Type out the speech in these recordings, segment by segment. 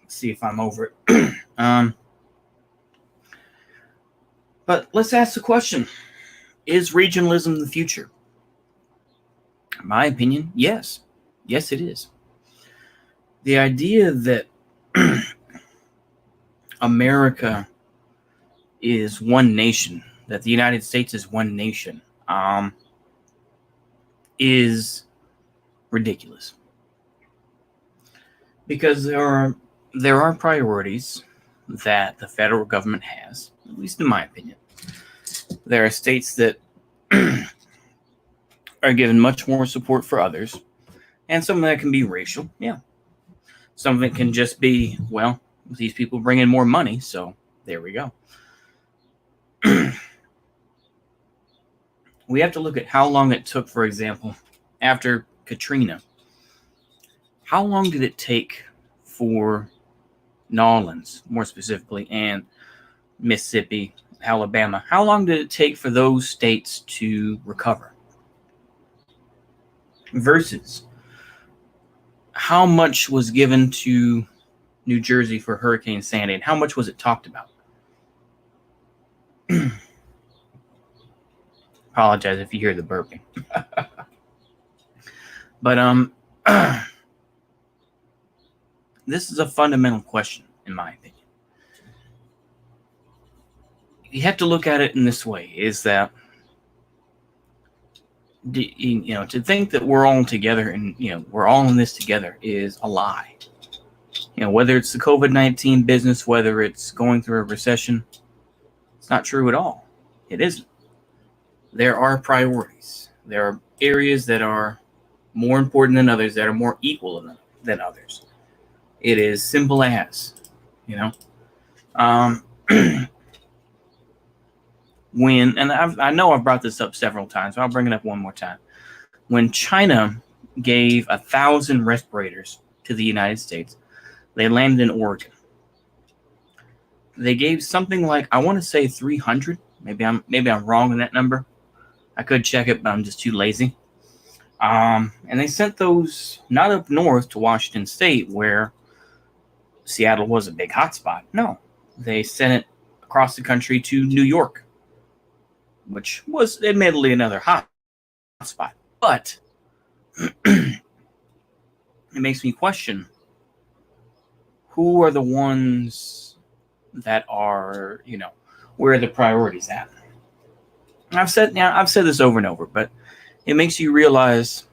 See if I'm over it. But let's ask the question: is regionalism the future? In my opinion, yes. Yes, it is. The idea that America is one nation, that the United States is one nation, is ridiculous. Because there are priorities that the federal government has, at least in my opinion. There are states that are given much more support for others, and some of that can be racial. Yeah, some of it can just be, well, these people bring in more money, so there we go. We have to look at how long it took, for example, after Katrina. How long did it take for New Orleans, more specifically, and Mississippi, Alabama? How long did it take for those states to recover? Versus how much was given to New Jersey for Hurricane Sandy, and how much was it talked about? Apologize if you hear the burping. But this is a fundamental question, in my opinion. You have to look at it in this way: is that to think that we're all together and we're all in this together is a lie. Whether it's the COVID-19 business, whether it's going through a recession, it's not true at all. It isn't. There are priorities. There are areas that are more important than others, that are more equal than others. It is simple as, when, and I know I've brought this up several times, but I'll bring it up one more time. When China gave 1,000 respirators to the United States, they landed in Oregon. They gave something like, I want to say 300. Maybe I'm wrong in that number. I could check it, but I'm just too lazy. And they sent those not up north to Washington State, where Seattle was a big hotspot. No, they sent it across the country to New York, which was admittedly another hotspot. But it makes me question, who are the ones that are, where are the priorities at? I've said this over and over, but it makes you realize,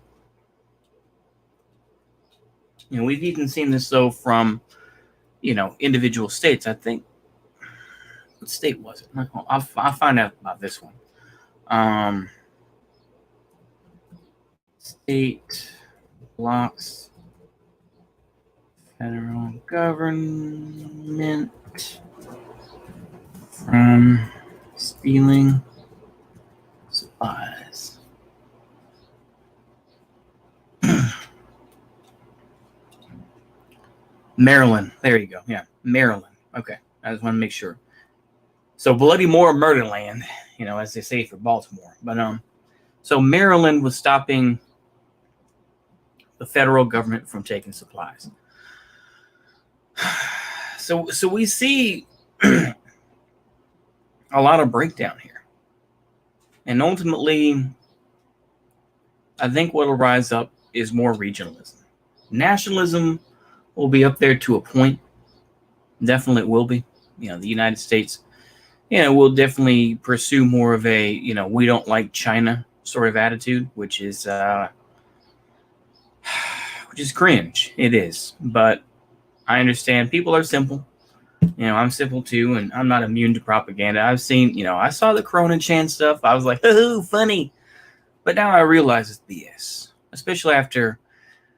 we've even seen this though from, individual states. I think, what state was it? I'll find out about this one. State blocks federal government from stealing supplies. Maryland. There you go. Yeah, Maryland. Okay, I just want to make sure. So bloody more murderland, as they say for Baltimore. But so Maryland was stopping the federal government from taking supplies. So we see a lot of breakdown here. And ultimately, I think what will rise up is more regionalism. Nationalism will be up there to a point. Definitely it will be. The United States, will definitely pursue more of a, we don't like China sort of attitude, which is cringe. It is. But I understand people are simple. I'm simple too, and I'm not immune to propaganda. I've seen, I saw the Corona Chan stuff. I was like, oh, funny. But now I realize it's BS, especially after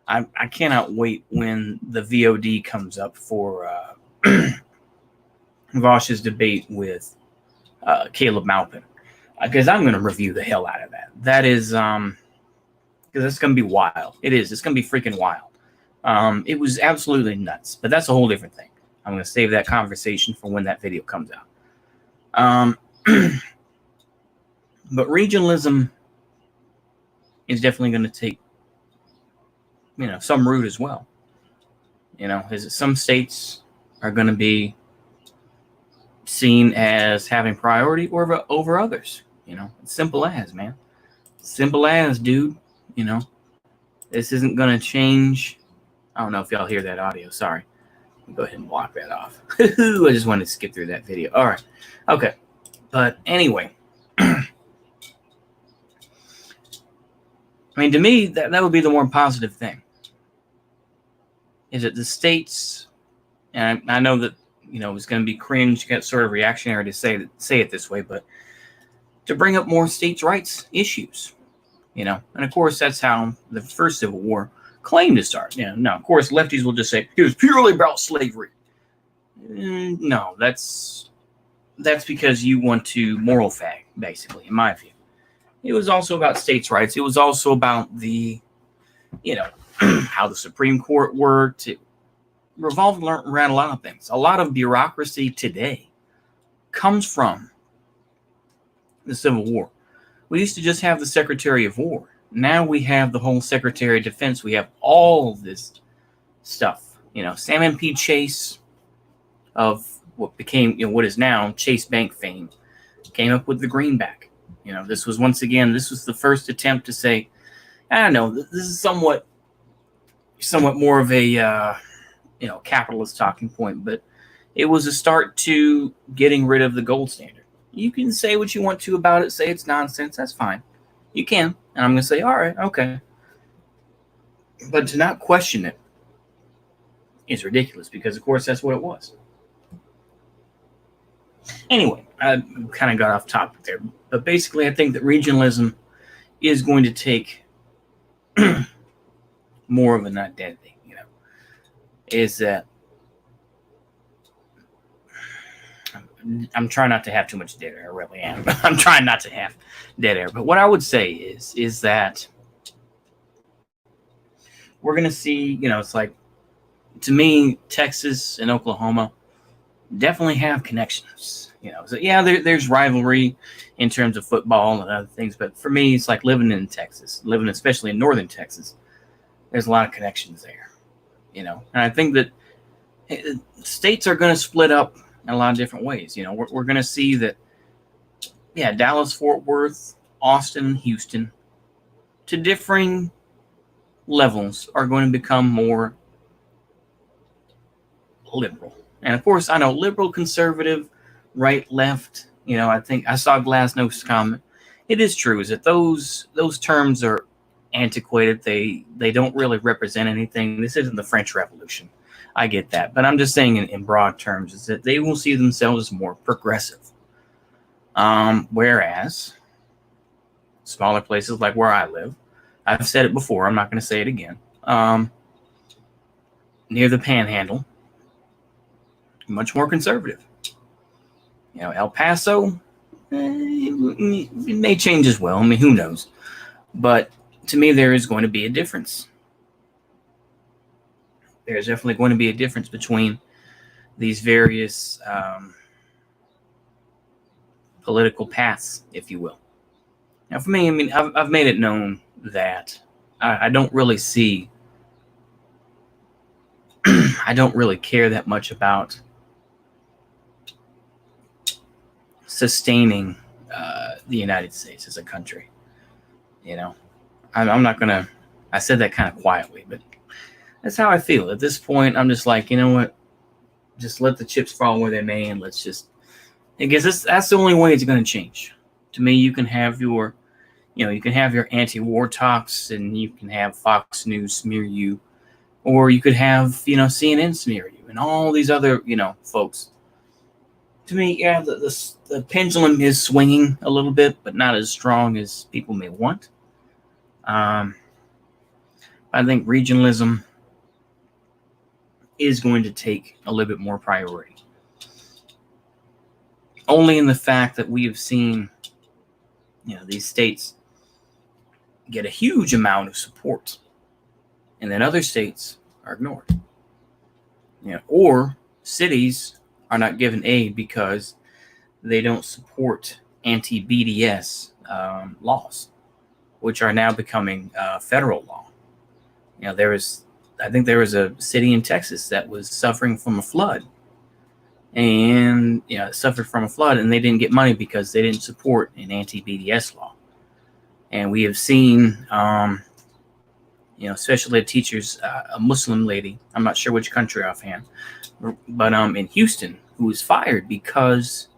I cannot wait when the VOD comes up for Vosh's debate with Caleb Maupin, because I'm going to review the hell out of that. That is, because it's going to be wild. It is. It's going to be freaking wild. It was absolutely nuts, but that's a whole different thing. I'm going to save that conversation for when that video comes out. But regionalism is definitely going to take, some root as well. Is it some states are going to be seen as having priority over others? It's simple as, man. Simple as, dude. This isn't going to change. I don't know if y'all hear that audio. Sorry. Go ahead and block that off. I just wanted to skip through that video. All right. Okay. But anyway, I mean, to me, that would be the more positive thing. Is that the states, and I know that, it's going to be cringe, sort of reactionary to say it this way, but to bring up more states' rights issues, and of course, that's how the first Civil War claimed to start. Now, of course, lefties will just say it was purely about slavery. No, that's because you want to moral fag, basically, in my view. It was also about states' rights. It was also about the, how the Supreme Court worked. It revolved around a lot of things. A lot of bureaucracy today comes from the Civil War. We used to just have the Secretary of War. Now we have the whole Secretary of Defense. We have all this stuff. Salmon P. Chase of what became, what is now Chase Bank fame, came up with the greenback. This was the first attempt to say, I don't know, this is somewhat more of a, capitalist talking point, but it was a start to getting rid of the gold standard. You can say what you want to about it, say it's nonsense, that's fine. You can, and I'm going to say, all right, okay. But to not question it is ridiculous because, of course, that's what it was. Anyway, I kind of got off topic there, but basically I think that regionalism is going to take more of an identity, is that I'm trying not to have too much dead air, I really am. I'm trying not to have dead air, but what I would say is that we're going to see, it's like, to me, Texas and Oklahoma definitely have connections. So yeah, there's rivalry in terms of football and other things, but for me, it's like living in Texas, living especially in northern Texas. There's a lot of connections there, and I think that states are going to split up in a lot of different ways. We're going to see that, yeah, Dallas, Fort Worth, Austin, Houston, to differing levels, are going to become more liberal. And of course, I know liberal, conservative, right, left. I think I saw Glasnow's comment. It is true, is that those terms are antiquated. They don't really represent anything. This isn't the French Revolution. I get that, but I'm just saying in broad terms is that they will see themselves as more progressive. Whereas smaller places like where I live, I've said it before, I'm not going to say it again, near the Panhandle, much more conservative. El Paso, it may change as well. I mean, who knows? But to me, there is going to be a difference. There's definitely going to be a difference between these various political paths, if you will. Now, for me, I mean, I've made it known that I don't really see, I don't really care that much about sustaining the United States as a country. I'm not going to, I said that kind of quietly, but that's how I feel. At this point, I'm just like, you know what? Just let the chips fall where they may, and let's just, I guess that's the only way it's going to change. To me, you can have your, you can have your anti-war talks, and you can have Fox News smear you, or you could have, CNN smear you, and all these other, folks. To me, yeah, the pendulum is swinging a little bit, but not as strong as people may want. I think regionalism is going to take a little bit more priority. Only in the fact that we have seen, these states get a huge amount of support, and then other states are ignored. Or cities are not given aid because they don't support anti-BDS laws, which are now becoming federal law. There is I think there was a city in Texas that was suffering from a flood, and suffered from a flood, and they didn't get money because they didn't support an anti-BDS law. And we have seen, special ed teachers, a Muslim lady, I'm not sure which country offhand, but in Houston, who was fired because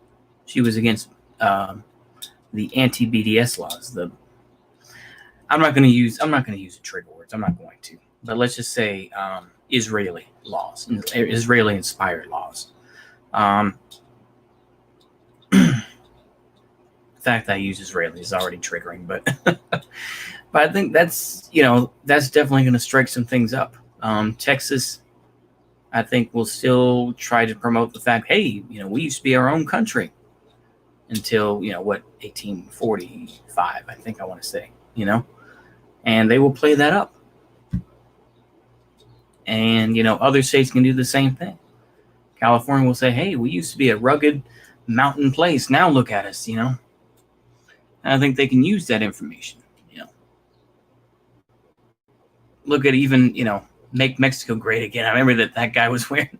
she was against the anti-BDS laws. I'm not going to use the trigger words. I'm not going to. But let's just say Israeli laws, Israeli-inspired laws. The fact that I use Israeli is already triggering, but but I think that's definitely going to strike some things up. Texas, I think, will still try to promote the fact, hey, we used to be our own country until 1845, I think I want to say, and they will play that up. And other states can do the same thing. California will say, hey, we used to be a rugged mountain place. Now look at us, And I think they can use that information, Look at even, make Mexico great again. I remember that guy was wearing,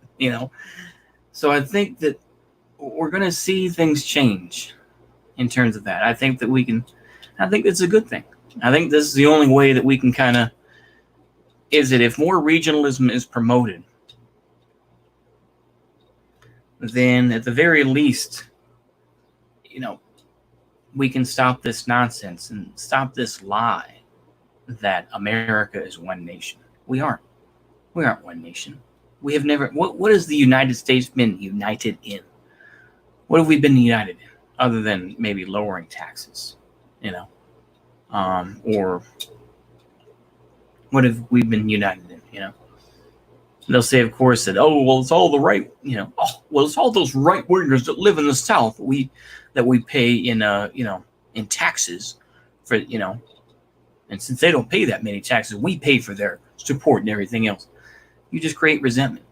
So I think that we're going to see things change in terms of that. I think it's a good thing. I think this is the only way that we can kind of, if more regionalism is promoted, then at the very least, we can stop this nonsense and stop this lie that America is one nation. We aren't. We aren't one nation. We have never. What has the United States been united in? What have we been united in, other than maybe lowering taxes, or what have we been united in, They'll say, of course, that, oh, well, it's all the right, it's all those right wingers that live in the South that we pay in taxes for, and since they don't pay that many taxes, we pay for their support and everything else. You just create resentment.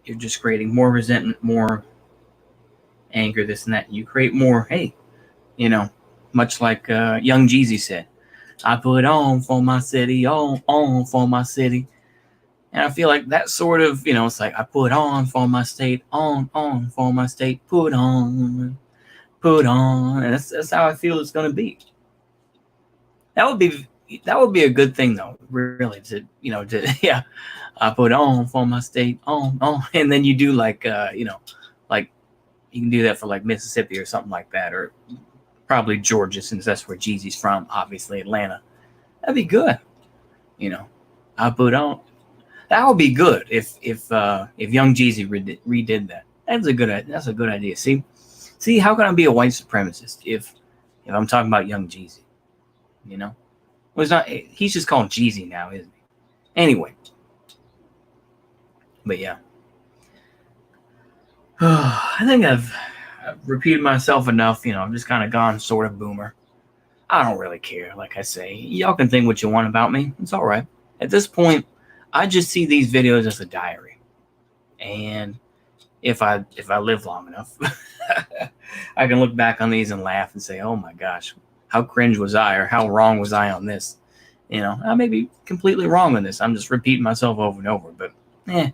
You're just creating more resentment, more anger, this and that. You create more, hey, much like Young Jeezy said, I put on for my city, on for my city. And I feel like that sort of, it's like I put on for my state, on for my state, put on. And that's how I feel it's going to be. That would be a good thing, though, really, I put on for my state, on. And then you do like you can do that for like Mississippi or something like that, or probably Georgia, since that's where Jeezy's from, obviously Atlanta. That'd be good. I put on. That would be good if Young Jeezy redid that. That's a good idea. See, how can I be a white supremacist if I'm talking about Young Jeezy? Well, it's not. He's just called Jeezy now, isn't he? Anyway, but yeah, I think I've repeated myself enough. I've just kind of gone sort of boomer. I don't really care. Like I say, y'all can think what you want about me. It's all right. At this point, I just see these videos as a diary. And if I live long enough, I can look back on these and laugh and say, oh my gosh, how cringe was I, or how wrong was I on this? I may be completely wrong on this. I'm just repeating myself over and over, but I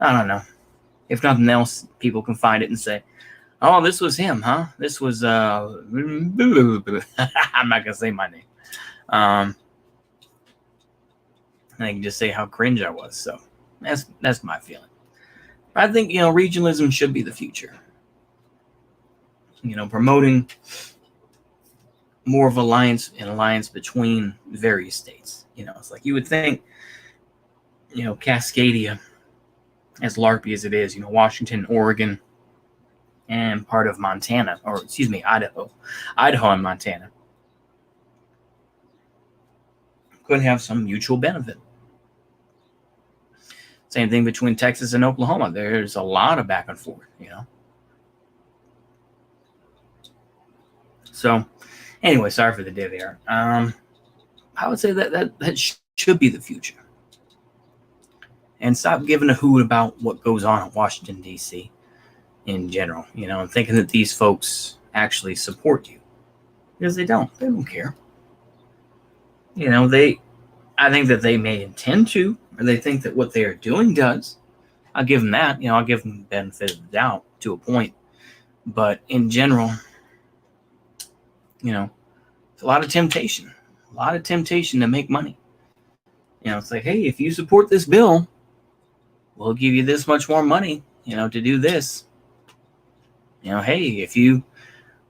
don't know. If nothing else, people can find it and say, oh, this was him, huh? This was, I'm not going to say my name. And I can just say how cringe I was. So that's my feeling. I think, regionalism should be the future. Promoting more of an alliance between various states. It's like you would think, Cascadia, as LARPy as it is, Washington, Oregon, and part of Montana, Idaho and Montana, could have some mutual benefit. Same thing between Texas and Oklahoma. There's a lot of back and forth, So, anyway, sorry for the div here. I would say that should be the future. And stop giving a hoot about what goes on in Washington, D.C. in general, and thinking that these folks actually support you. Because they don't. They don't care. I think that they may intend to, or they think that what they are doing does. I'll give them that. I'll give them the benefit of the doubt to a point. But in general, it's a lot of temptation. A lot of temptation to make money. It's like, hey, if you support this bill, we'll give you this much more money, to do this. Hey,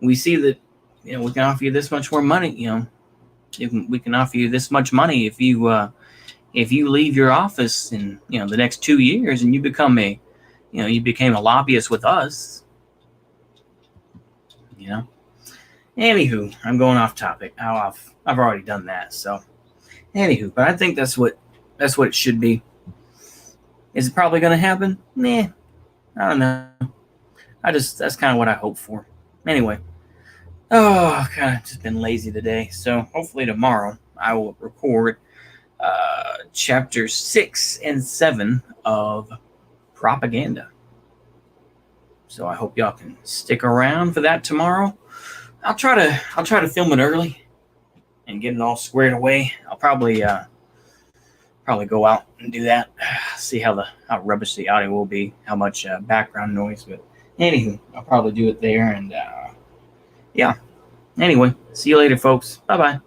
we see that, we can offer you this much more money, we can offer you this much money if you leave your office in, the next 2 years and you became a lobbyist with us, Anywho, I'm going off topic. I've already done that. So, anywho, but I think that's what it should be. Is it probably going to happen? Nah, I don't know. That's kind of what I hope for. Anyway, I've kind of just been lazy today. So hopefully tomorrow I will record chapters 6 and 7 of Propaganda. So I hope y'all can stick around for that tomorrow. I'll try to film it early and get it all squared away. I'll probably go out and do that. See how rubbish the audio will be, how much background noise. But anywho, I'll probably do it there. And yeah. Anyway, see you later, folks. Bye-bye.